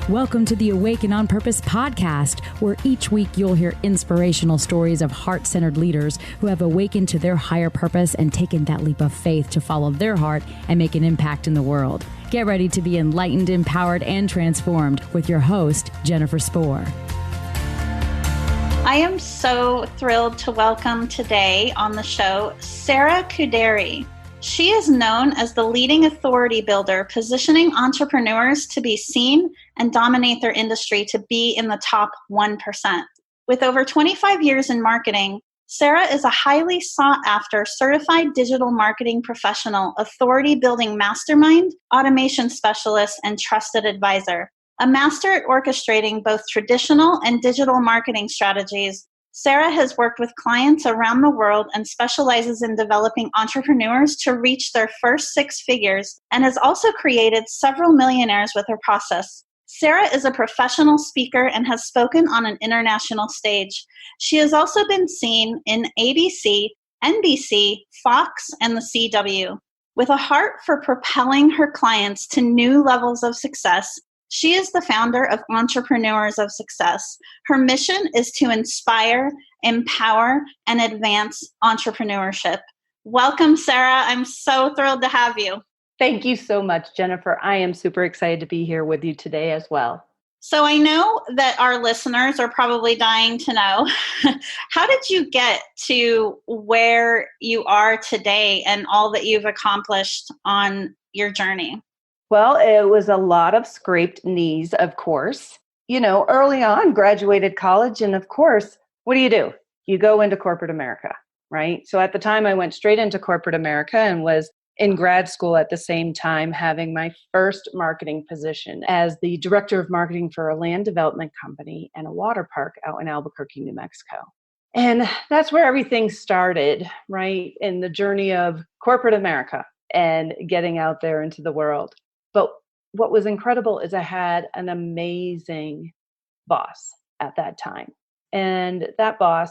Welcome to the Awaken on Purpose podcast, where each week you'll hear inspirational stories of heart-centered leaders who have awakened to their higher purpose and taken that leap of faith to follow their heart and make an impact in the world. Get ready to be enlightened, empowered, and transformed with your host, Jennifer Spohr. I am so thrilled to welcome today on the show, Sara Khoudary. She is known as the leading authority builder, positioning entrepreneurs to be seen and dominate their industry to be in the top 1%. With over 25 years in marketing, Sara is a highly sought-after certified digital marketing professional, authority building mastermind, automation specialist, and trusted advisor. A master at orchestrating both traditional and digital marketing strategies, Sara has worked with clients around the world and specializes in developing entrepreneurs to reach their first six figures, and has also created several millionaires with her process. Sara is a professional speaker and has spoken on an international stage. She has also been seen in ABC, NBC, Fox, and the CW. With a heart for propelling her clients to new levels of success, she is the founder of Entrepreneurs of Success. Her mission is to inspire, empower, and advance entrepreneurship. Welcome, Sara. I'm so thrilled to have you. Thank you so much, Jennifer. I am super excited to be here with you today as well. So I know that our listeners are probably dying to know, how did you get to where you are today and all that you've accomplished on your journey? Well, it was a lot of scraped knees, of course. You know, early on, graduated college, and of course, what do? You go into corporate America, right? So at the time, I went straight into corporate America and was in grad school at the same time, having my first marketing position as the director of marketing for a land development company and a water park out in Albuquerque, New Mexico. And that's where everything started, right? In the journey of corporate America and getting out there into the world. But what was incredible is I had an amazing boss at that time. And that boss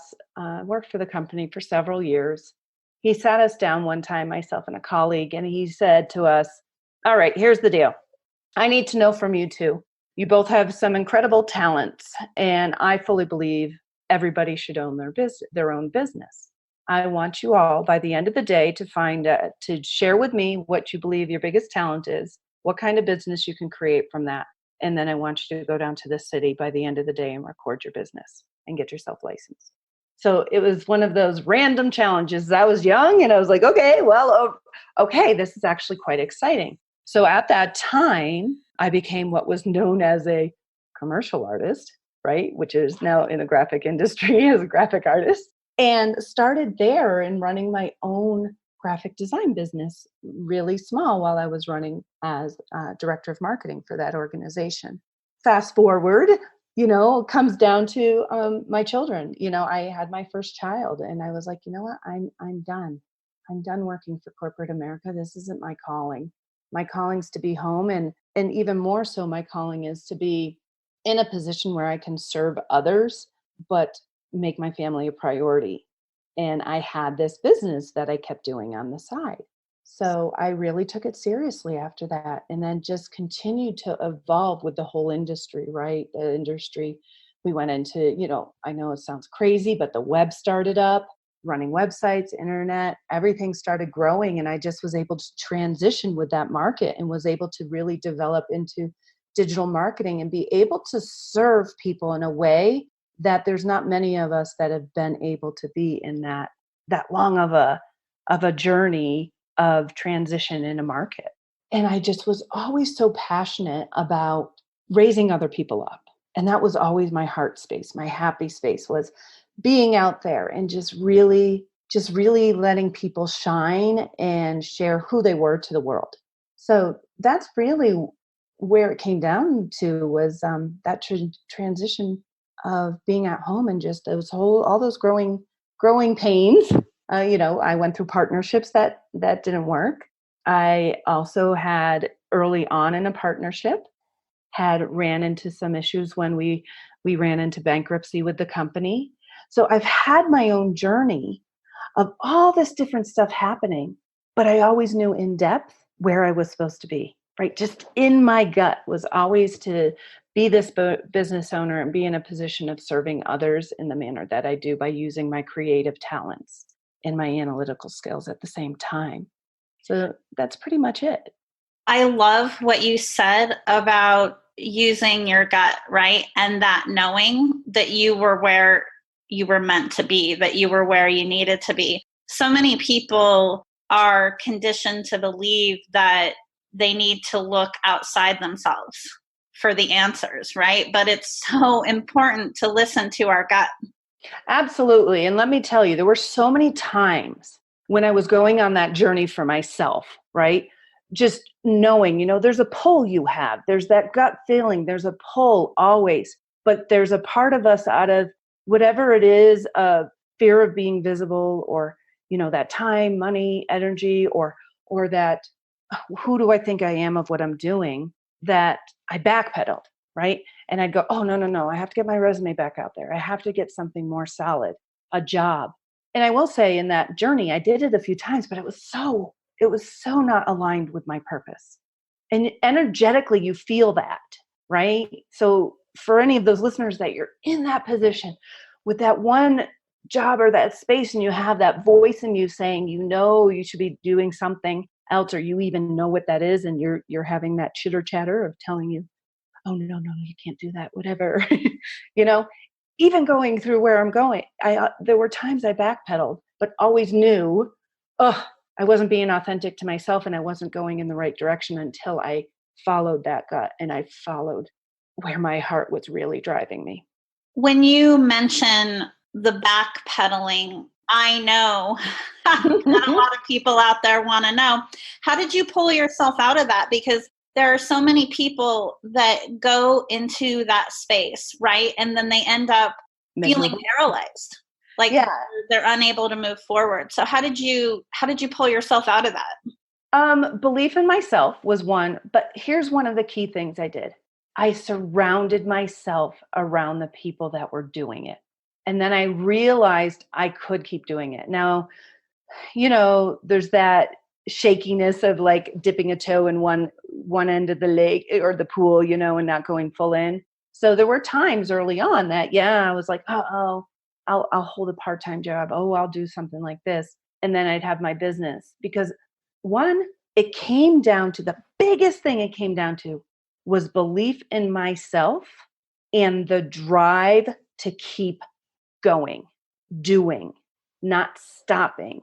worked for the company for several years. He sat us down one time, myself and a colleague, and he said to us, all right, here's the deal. I need to know from you two. You both have some incredible talents, and I fully believe everybody should own their own business. I want you all, by the end of the day, to share with me what you believe your biggest talent is, what kind of business you can create from that. And then I want you to go down to the city by the end of the day and record your business and get yourself licensed. So it was one of those random challenges. I was young and I was like, okay, this is actually quite exciting. So at that time, I became what was known as a commercial artist, right? Which is now in the graphic industry as a graphic artist, and started there and running my own graphic design business, really small, while I was running as director of marketing for that organization. Fast forward, it comes down to my children. I had my first child and I was like, you know what, I'm done. I'm done working for corporate America. This isn't my calling. My calling's to be home, and even more so, my calling is to be in a position where I can serve others, but make my family a priority. And I had this business that I kept doing on the side. So I really took it seriously after that, and then just continued to evolve with the whole industry, right? The industry we went into, I know it sounds crazy, but the web started up, running websites, internet, everything started growing. And I just was able to transition with that market and was able to really develop into digital marketing and be able to serve people in a way that there's not many of us that have been able to be in that long of a journey of transition in a market. And I just was always so passionate about raising other people up. And that was always my heart space. My happy space was being out there and just really letting people shine and share who they were to the world. So that's really where it came down to, was that transition of being at home and just all those growing pains. I went through partnerships that didn't work. I also had early on in a partnership had ran into some issues when we ran into bankruptcy with the company. So I've had my own journey of all this different stuff happening, but I always knew in depth where I was supposed to be, right? Just in my gut was always to be this business owner and be in a position of serving others in the manner that I do by using my creative talents and my analytical skills at the same time. So that's pretty much it. I love what you said about using your gut, right? And that knowing that you were where you were meant to be, that you were where you needed to be. So many people are conditioned to believe that they need to look outside themselves for the answers, right? But it's so important to listen to our gut. Absolutely. And let me tell you, there were so many times when I was going on that journey for myself, right? Just knowing, there's a pull you have. There's that gut feeling. There's a pull always. But there's a part of us out of whatever it is, fear of being visible, or, that time, money, energy, or that who do I think I am of what I'm doing, that I backpedaled, right? And I'd go, oh, no, I have to get my resume back out there. I have to get something more solid, a job. And I will say in that journey, I did it a few times, but it was so not aligned with my purpose. And energetically, you feel that, right? So for any of those listeners that you're in that position with that one job or that space, and you have that voice in you saying, you should be doing something else, or you even know what that is, and you're having that chitter chatter of telling you, oh, no, you can't do that, whatever. Even going through where I'm going, there were times I backpedaled, but always knew, I wasn't being authentic to myself, and I wasn't going in the right direction until I followed that gut and I followed where my heart was really driving me. When you mention the backpedaling, I know that a lot of people out there want to know, how did you pull yourself out of that? Because there are so many people that go into that space, right? And then they end up feeling paralyzed. Like they're unable to move forward. So how did you pull yourself out of that? Belief in myself was one, but here's one of the key things I did. I surrounded myself around the people that were doing it. And then I realized I could keep doing it. Now, there's that shakiness of like dipping a toe in one end of the lake or the pool, and not going full in. So there were times early on that, I was like, I'll hold a part-time job. Oh, I'll do something like this. And then I'd have my business, because it came down to, the biggest thing it came down to was belief in myself and the drive to keep going, doing, not stopping,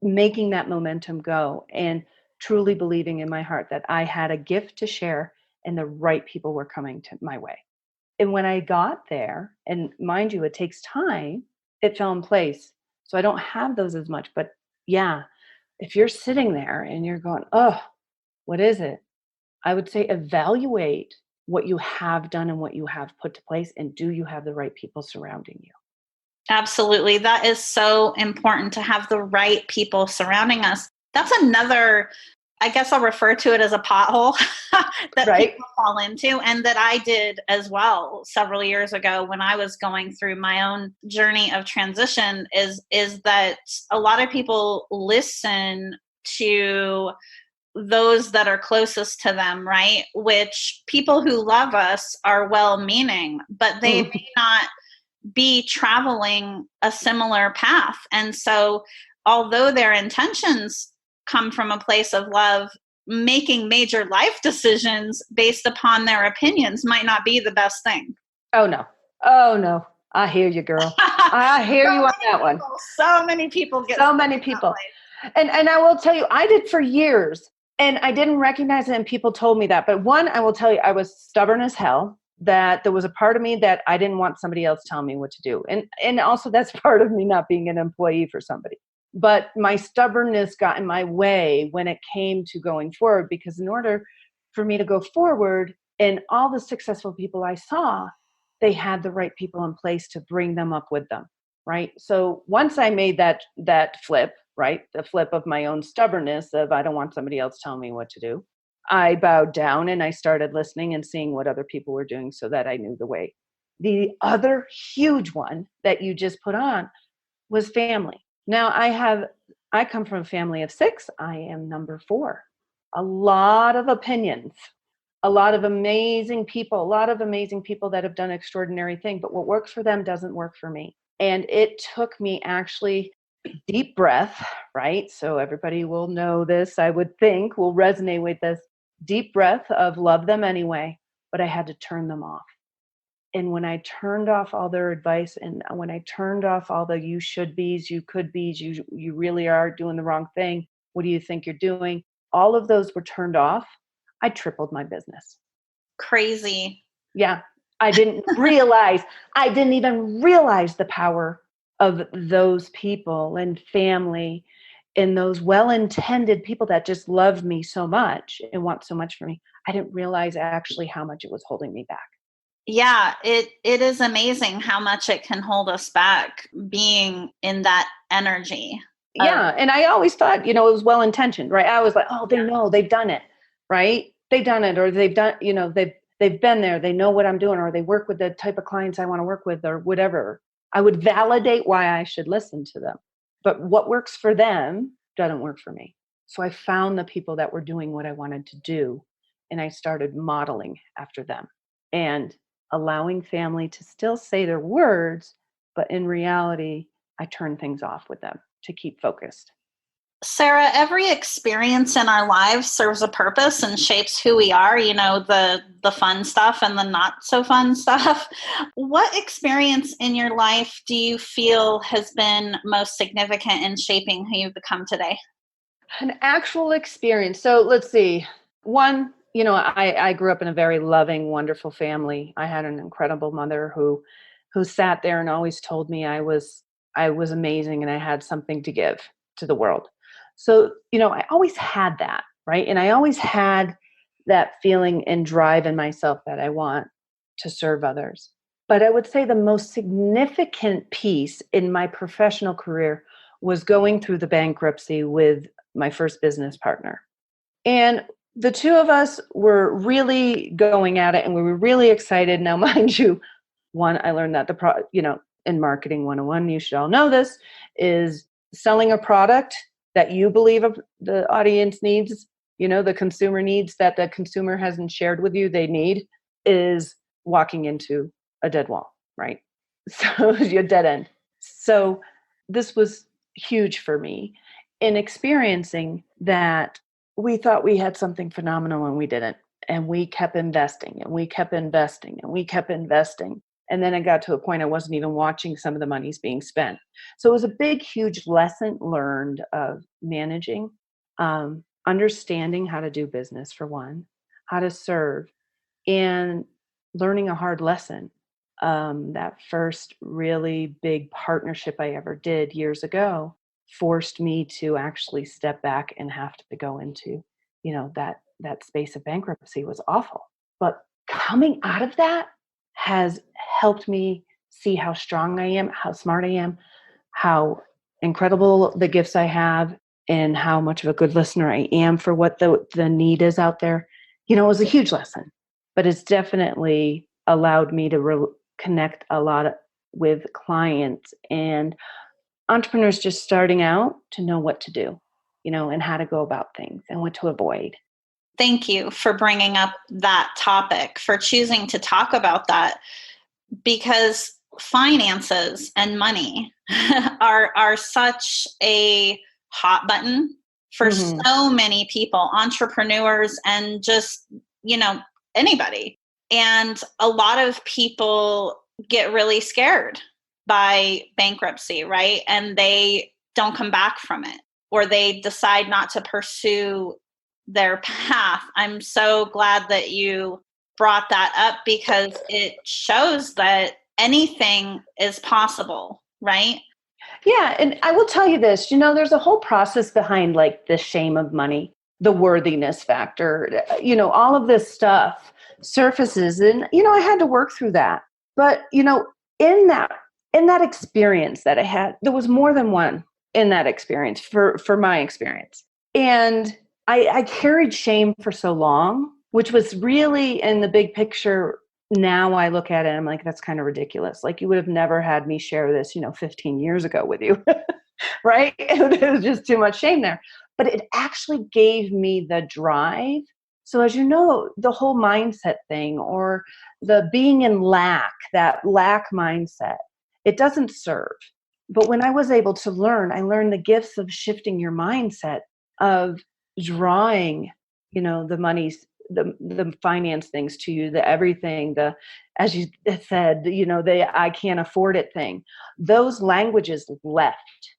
making that momentum go, and truly believing in my heart that I had a gift to share and the right people were coming to my way. And when I got there, and mind you, it takes time, it fell in place. So I don't have those as much. But if you're sitting there and you're going, oh, what is it? I would say evaluate what you have done and what you have put to place. And do you have the right people surrounding you? Absolutely. That is so important, to have the right people surrounding us. That's another, I guess I'll refer to it as a pothole that people fall into, and that I did as well several years ago when I was going through my own journey of transition, is that a lot of people listen to those that are closest to them, right? Which people who love us are well-meaning, but they may not be traveling a similar path. And so although their intentions come from a place of love, making major life decisions based upon their opinions might not be the best thing. Oh no. I hear you, girl. I hear you on that one. So many people get so many people. And I will tell you, I did for years, and I didn't recognize it, and people told me that. But one, I will tell you, I was stubborn as hell, that there was a part of me that I didn't want somebody else telling me what to do. And also that's part of me not being an employee for somebody. But my stubbornness got in my way when it came to going forward, because in order for me to go forward, and all the successful people I saw, they had the right people in place to bring them up with them, right? So once I made that flip, right, the flip of my own stubbornness of I don't want somebody else telling me what to do, I bowed down and I started listening and seeing what other people were doing so that I knew the way. The other huge one that you just put on was family. Now I come from a family of 6. I am number 4. A lot of opinions, a lot of amazing people that have done extraordinary things, but what works for them doesn't work for me. And it took me actually deep breath, right? So everybody will know this, I would think, will resonate with this deep breath of love them anyway, but I had to turn them off. And when I turned off all their advice, and when I turned off all the you should be's, you could be's, you really are doing the wrong thing, what do you think you're doing? All of those were turned off. I tripled my business. Crazy. Yeah. I didn't even realize the power of those people and family and those well-intended people that just love me so much and want so much for me. I didn't realize actually how much it was holding me back. Yeah, it is amazing how much it can hold us back being in that energy. Yeah. And I always thought, it was well-intentioned, right? I was like, oh, they know, they've done it, right? They've done it, or they've done, they've been there, they know what I'm doing, or they work with the type of clients I want to work with, or whatever. I would validate why I should listen to them. But what works for them doesn't work for me. So I found the people that were doing what I wanted to do, and I started modeling after them and allowing family to still say their words, but in reality, I turned things off with them to keep focused. Sara, every experience in our lives serves a purpose and shapes who we are, the fun stuff and the not so fun stuff. What experience in your life do you feel has been most significant in shaping who you've become today? An actual experience. So let's see. One, I grew up in a very loving, wonderful family. I had an incredible mother who sat there and always told me I was amazing and I had something to give to the world. So, I always had that, right? And I always had that feeling and drive in myself that I want to serve others. But I would say the most significant piece in my professional career was going through the bankruptcy with my first business partner. And the two of us were really going at it and we were really excited. Now, mind you, one, I learned that in marketing 101, you should all know this, is selling a product that you believe the audience needs, the consumer needs that the consumer hasn't shared with you they need, is walking into a dead wall, right? So you're dead end. So this was huge for me in experiencing that we thought we had something phenomenal and we didn't. And we kept investing and we kept investing and we kept investing. And then it got to a point I wasn't even watching some of the monies being spent. So it was a big, huge lesson learned of managing, understanding how to do business for one, how to serve, and learning a hard lesson. That first really big partnership I ever did years ago forced me to actually step back and have to go into, that space of bankruptcy was awful. But coming out of that has helped me see how strong I am, how smart I am, how incredible the gifts I have, and how much of a good listener I am for what the need is out there. It was a huge lesson, but it's definitely allowed me to connect a lot with clients and entrepreneurs just starting out to know what to do, and how to go about things and what to avoid. Thank you for bringing up that topic, for choosing to talk about that, because finances and money are such a hot button for so many people, entrepreneurs and just, anybody. And a lot of people get really scared by bankruptcy, right? And they don't come back from it, or they decide not to pursue their path. I'm so glad that you brought that up, because it shows that anything is possible, right? Yeah. And I will tell you this, there's a whole process behind like the shame of money, the worthiness factor, all of this stuff surfaces. And, I had to work through that. But, in that experience that I had, there was more than one in that experience for my experience. And I carried shame for so long, which was really in the big picture. Now I look at it, I'm like, that's kind of ridiculous. Like, you would have never had me share this, 15 years ago with you, right? It was just too much shame there. But it actually gave me the drive So as you know, the whole mindset thing, or the being in lack, that lack mindset, it doesn't serve. But when I was able to learn, I learned the gifts of shifting your mindset, of drawing, the money's, the finance things to you, the everything, the, as you said, the I can't afford it thing. Those languages left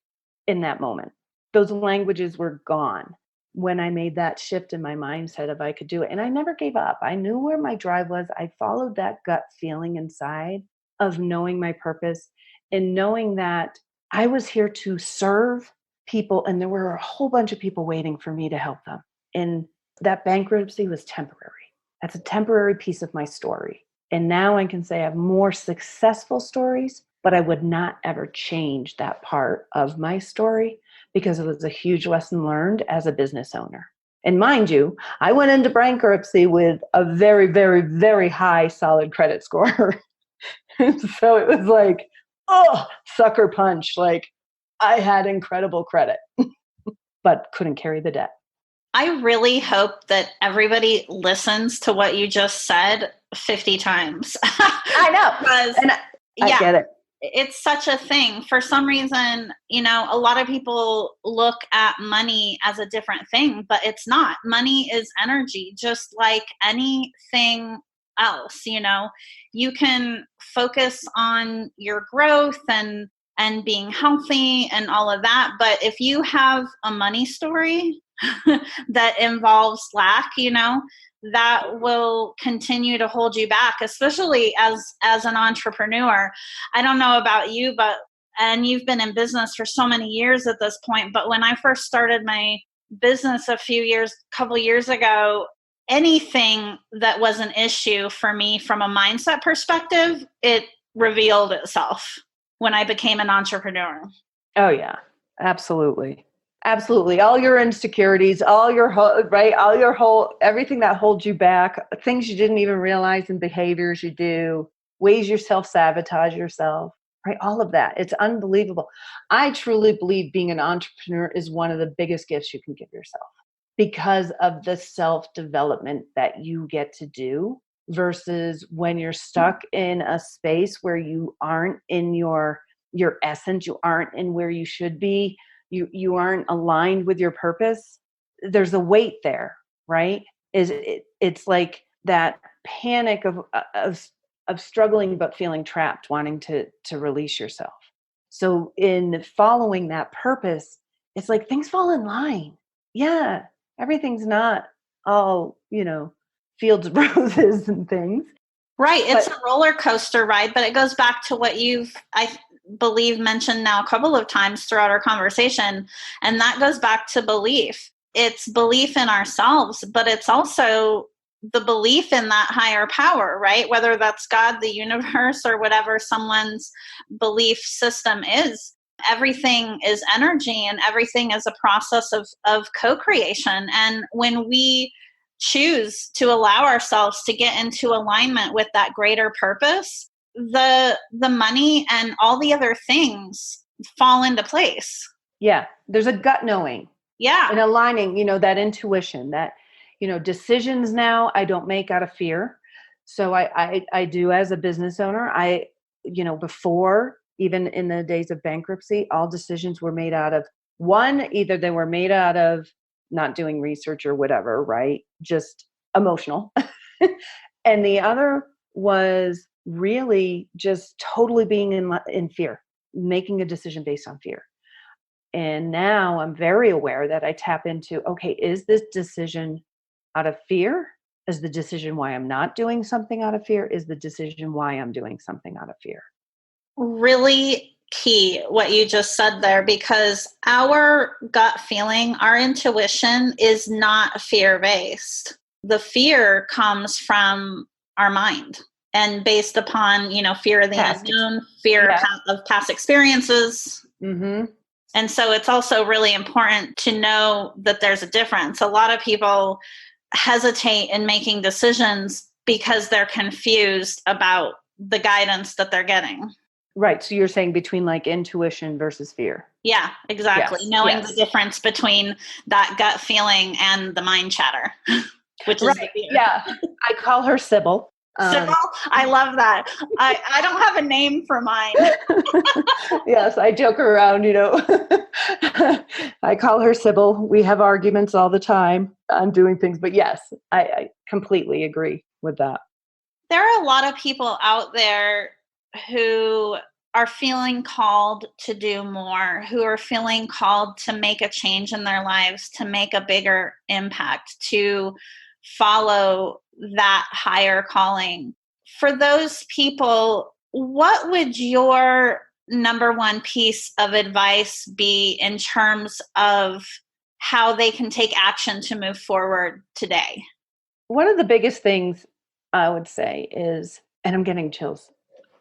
in that moment. Those languages were gone when I made that shift in my mindset of I could do it. And I never gave up. I knew where my drive was. I followed that gut feeling inside of knowing my purpose and knowing that I was here to serve people. And there were a whole bunch of people waiting for me to help them. And that bankruptcy was temporary. That's a temporary piece of my story. And now I can say I have more successful stories, but I would not ever change that part of my story because it was a huge lesson learned as a business owner. And mind you, I went into bankruptcy with a very, very, very high solid credit score. So it was like, sucker punch. Like I had incredible credit, but couldn't carry the debt. I really hope that everybody listens to what you just said 50 times. I know. And I get it. It's such a thing. For some reason, a lot of people look at money as a different thing, but it's not. Money is energy, just like anything else. You can focus on your growth and being healthy and all of that. But if you have a money story that involves lack, that will continue to hold you back, especially as an entrepreneur. I don't know about you, and you've been in business for so many years at this point, but when I first started my business a couple years ago, anything that was an issue for me from a mindset perspective, it revealed itself when I became an entrepreneur. Oh yeah, absolutely. Absolutely. All your insecurities, all your everything that holds you back, things you didn't even realize in behaviors you do, ways you self-sabotage yourself, right? All of that. It's unbelievable. I truly believe being an entrepreneur is one of the biggest gifts you can give yourself because of the self-development that you get to do versus when you're stuck in a space where you aren't in your essence, you aren't in where you should be. You aren't aligned with your purpose. There's a weight there, right? It's like that panic of struggling but feeling trapped, wanting to release yourself. So in following that purpose, it's like things fall in line. Yeah, everything's not all, fields of roses and things. Right. It's a roller coaster ride, but it goes back to what I believe mentioned now a couple of times throughout our conversation. And that goes back to belief. It's belief in ourselves, but it's also the belief in that higher power, right? Whether that's God, the universe, or whatever someone's belief system is. Everything is energy and everything is a process of co-creation. And when we choose to allow ourselves to get into alignment with that greater purpose, the money and all the other things fall into place. Yeah. There's a gut knowing. Yeah. And aligning, that intuition, that, decisions now I don't make out of fear. So I do as a business owner. Before, even in the days of bankruptcy, all decisions were made out of either they were made out of not doing research or whatever, right? Just emotional. And the other was really just totally being in fear, making a decision based on fear. And now I'm very aware that I tap into, okay, is this decision out of fear? Is the decision why I'm not doing something out of fear? Is the decision why I'm doing something out of fear? Really key what you just said there, because our gut feeling, our intuition is not fear-based. The fear comes from our mind and based upon, fear of the unknown, fear of past experiences. Mm-hmm. And so it's also really important to know that there's a difference. A lot of people hesitate in making decisions because they're confused about the guidance that they're getting. Right. So you're saying between like intuition versus fear. Yeah, exactly. Yes. Knowing the difference between that gut feeling and the mind chatter. which is the fear. Yeah. I call her Sybil. Sybil, I love that. I don't have a name for mine. Yes, I joke around, I call her Sybil. We have arguments all the time on doing things, but yes, I completely agree with that. There are a lot of people out there who are feeling called to do more, who are feeling called to make a change in their lives, to make a bigger impact, to follow that higher calling. For those people, what would your number one piece of advice be in terms of how they can take action to move forward today? One of the biggest things I would say is, and I'm getting chills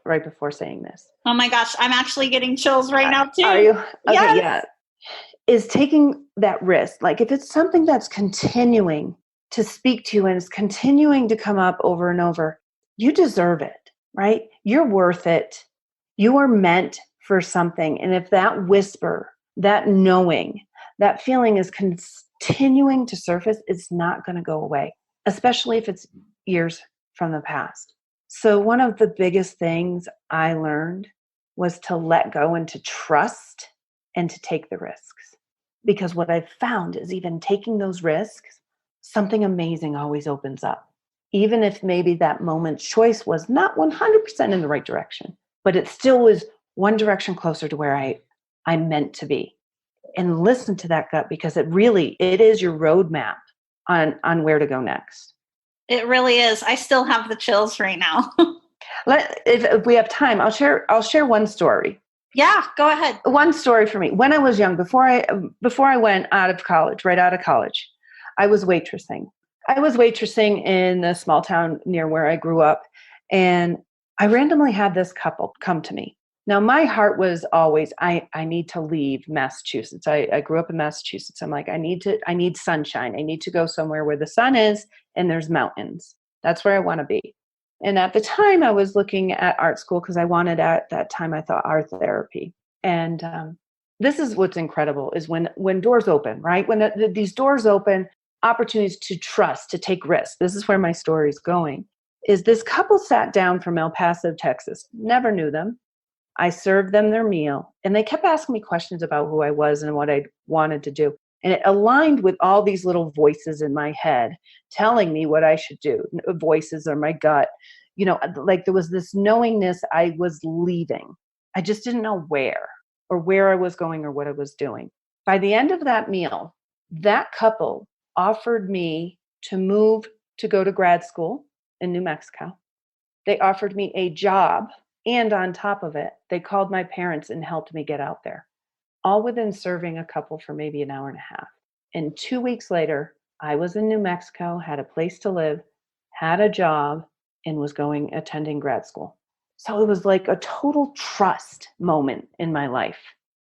right before saying this. Oh my gosh, I'm actually getting chills right now too. Are you? Okay, yes. Yeah. Is taking that risk. Like if it's something that's continuing to speak to you and is continuing to come up over and over, you deserve it, right? You're worth it. You are meant for something. And if that whisper, that knowing, that feeling is continuing to surface, it's not going to go away, especially if it's years from the past. So one of the biggest things I learned was to let go and to trust and to take the risks. Because what I've found is even taking those risks, something amazing always opens up. Even if maybe that moment's choice was not 100% in the right direction, but it still was one direction closer to where I meant to be. And listen to that gut, because it is your roadmap on where to go next. It really is. I still have the chills right now. If we have time, I'll share one story. Yeah, go ahead. One story for me. When I was young, before I went out of college, right out of college, I was waitressing. I was waitressing in a small town near where I grew up, and I randomly had this couple come to me. Now, my heart was always, I need to leave Massachusetts. I grew up in Massachusetts. I'm like, I need sunshine. I need to go somewhere where the sun is and there's mountains. That's where I want to be. And at the time, I was looking at art school because I wanted, at that time, I thought art therapy. And this is what's incredible is when doors open, right? When these doors open, opportunities to trust, to take risks. This is where my story is going. Is this couple sat down from El Paso, Texas. Never knew them. I served them their meal, and they kept asking me questions about who I was and what I wanted to do. And it aligned with all these little voices in my head telling me what I should do. Voices or my gut. Like there was this knowingness I was leaving. I just didn't know where I was going or what I was doing. By the end of that meal, that couple offered me to move to go to grad school in New Mexico. They offered me a job. And on top of it, they called my parents and helped me get out there, all within serving a couple for maybe an hour and a half. And 2 weeks later, I was in New Mexico, had a place to live, had a job, and was attending grad school. So it was like a total trust moment in my life.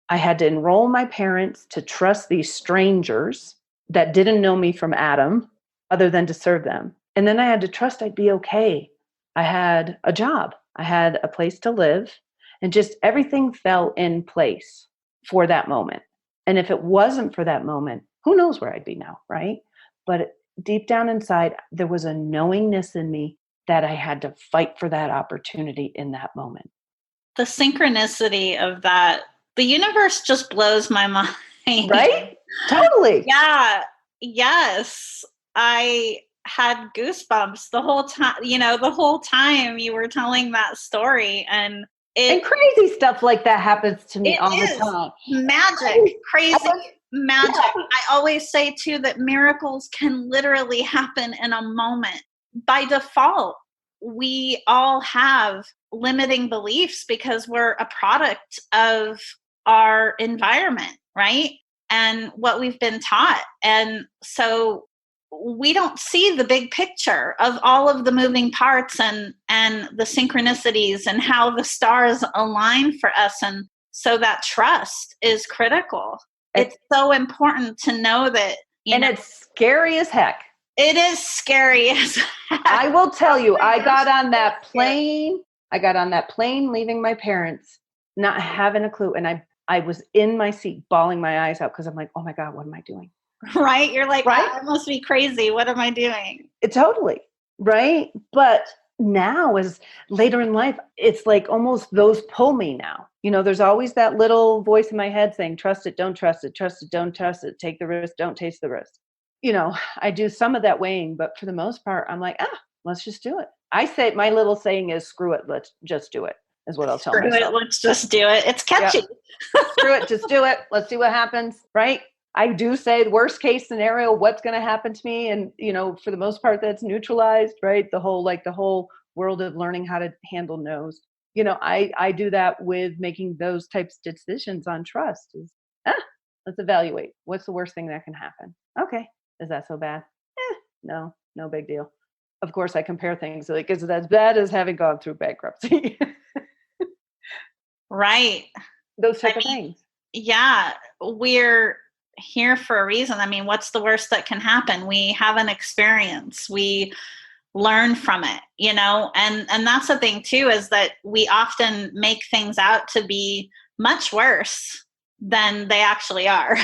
I had to enroll my parents to trust these strangers that didn't know me from Adam, other than to serve them. And then I had to trust I'd be okay. I had a job. I had a place to live, and just everything fell in place for that moment. And if it wasn't for that moment, who knows where I'd be now, right? But deep down inside, there was a knowingness in me that I had to fight for that opportunity in that moment. The synchronicity of that, the universe just blows my mind. Right? Totally. Yeah. Yes. I had goosebumps the whole time you were telling that story, and crazy stuff like that happens to me all the time. Magic, crazy magic. Yeah. I always say too that miracles can literally happen in a moment. By default, we all have limiting beliefs because we're a product of our environment, right? And what we've been taught. And so we don't see the big picture of all of the moving parts and the synchronicities and how the stars align for us. And so that trust is critical. It's so important to know that. It's scary as heck. It is scary as heck. I will tell you, I got on that plane leaving my parents, not having a clue. And I was in my seat bawling my eyes out because I'm like, oh my God, what am I doing? Right? You're like, Right? I must be crazy. What am I doing? Totally. Right. But now, as later in life, it's like almost those pull me now. There's always that little voice in my head saying, trust it, don't trust it, trust it, don't trust it, take the risk, don't taste the risk. I do some of that weighing, but for the most part, I'm like, let's just do it. I say, my little saying is, screw it, let's just do it, is what I'll tell myself. Screw it, let's just do it. It's catchy. Yep. Screw it, just do it. Let's see what happens, right? I do say the worst case scenario, what's going to happen to me. And, for the most part, that's neutralized, right? The whole world of learning how to handle no's. I do that with making those types of decisions on trust is, let's evaluate. What's the worst thing that can happen? Okay. Is that so bad? No big deal. Of course, I compare things. Like, is it as bad as having gone through bankruptcy? Right. Those type of things. Yeah. We're here for a reason. I mean, what's the worst that can happen? We have an experience. We learn from it, and that's the thing too, is that we often make things out to be much worse than they actually are.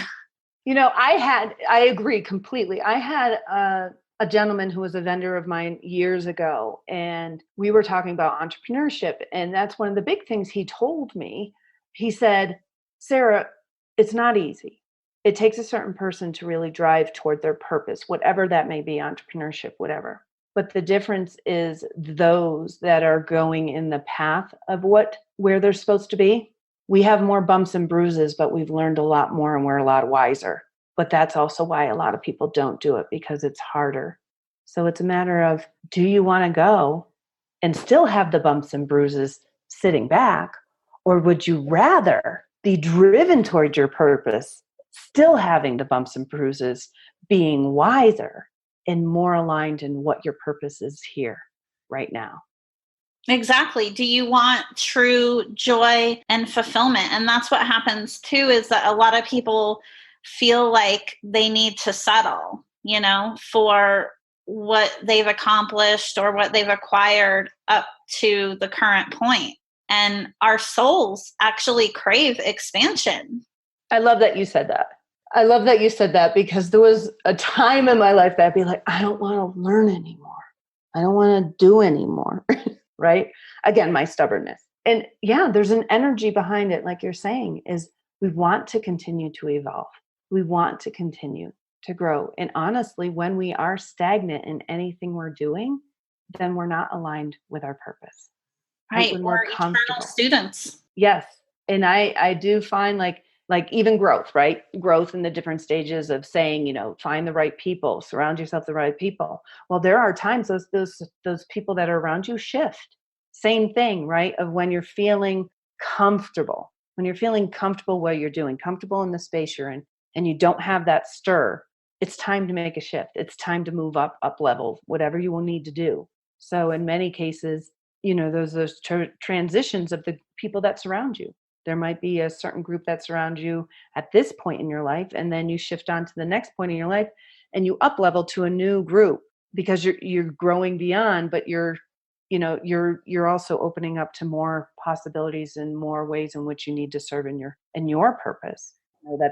I agree completely. I had a gentleman who was a vendor of mine years ago, and we were talking about entrepreneurship. And that's one of the big things he told me. He said, Sara, it's not easy. It takes a certain person to really drive toward their purpose, whatever that may be, entrepreneurship, whatever. But the difference is those that are going in the path of where they're supposed to be. We have more bumps and bruises, but we've learned a lot more and we're a lot wiser. But that's also why a lot of people don't do it, because it's harder. So it's a matter of, do you want to go and still have the bumps and bruises sitting back? Or would you rather be driven toward your purpose, still having the bumps and bruises, being wiser and more aligned in what your purpose is here right now? Exactly. Do you want true joy and fulfillment? And that's what happens too, is that a lot of people feel like they need to settle, for what they've accomplished or what they've acquired up to the current point. And our souls actually crave expansion. I love that you said that. Because there was a time in my life that I'd be like, I don't want to learn anymore. I don't want to do anymore. Right? Again, my stubbornness. And yeah, there's an energy behind it. Like you're saying, is we want to continue to evolve. We want to continue to grow. And honestly, when we are stagnant in anything we're doing, then we're not aligned with our purpose. Right. When we're eternal students. Yes. And I do find like even growth, right? Growth in the different stages of saying, find the right people, surround yourself with the right people. Well, there are times those people that are around you shift. Same thing, right? Of when you're feeling comfortable, what you're doing, comfortable in the space you're in, and you don't have that stir, it's time to make a shift. It's time to move up level, whatever you will need to do. So in many cases, those transitions of the people that surround you. There might be a certain group that surrounds you at this point in your life, and then you shift on to the next point in your life and you up level to a new group because you're growing beyond, but you're also opening up to more possibilities and more ways in which you need to serve in your purpose.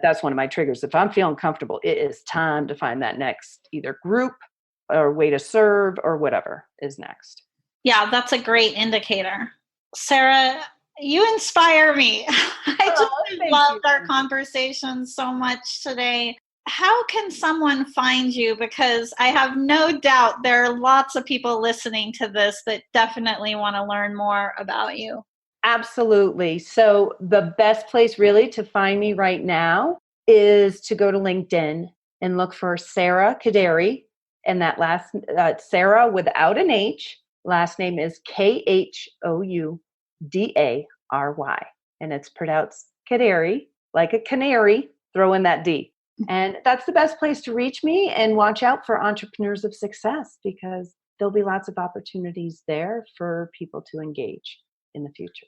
That's one of my triggers. If I'm feeling comfortable, it is time to find that next either group or way to serve or whatever is next. Yeah, that's a great indicator. Sara, you inspire me. I just loved our conversation so much today. How can someone find you? Because I have no doubt there are lots of people listening to this that definitely want to learn more about you. Absolutely. So the best place really to find me right now is to go to LinkedIn and look for Sara Khoudary, and that last Sara without an H. Last name is Khoudary, and it's pronounced Khoudary, like a canary, throw in that D. And that's the best place to reach me, and watch out for Entrepreneurs of Success, because there'll be lots of opportunities there for people to engage in the future.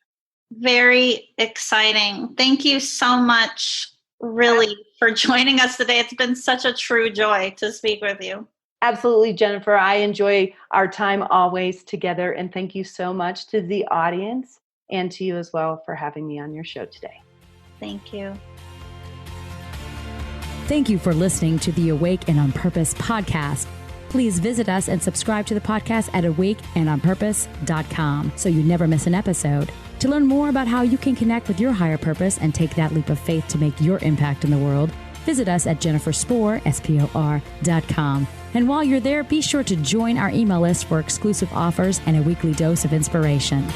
Very exciting. Thank you so much, really, for joining us today. It's been such a true joy to speak with you. Absolutely, Jennifer. I enjoy our time always together. And thank you so much to the audience and to you as well for having me on your show today. Thank you. Thank you for listening to the Awake and On Purpose podcast. Please visit us and subscribe to the podcast at awakeandonpurpose.com so you never miss an episode. To learn more about how you can connect with your higher purpose and take that leap of faith to make your impact in the world, visit us at jenniferspor.com. And while you're there, be sure to join our email list for exclusive offers and a weekly dose of inspiration.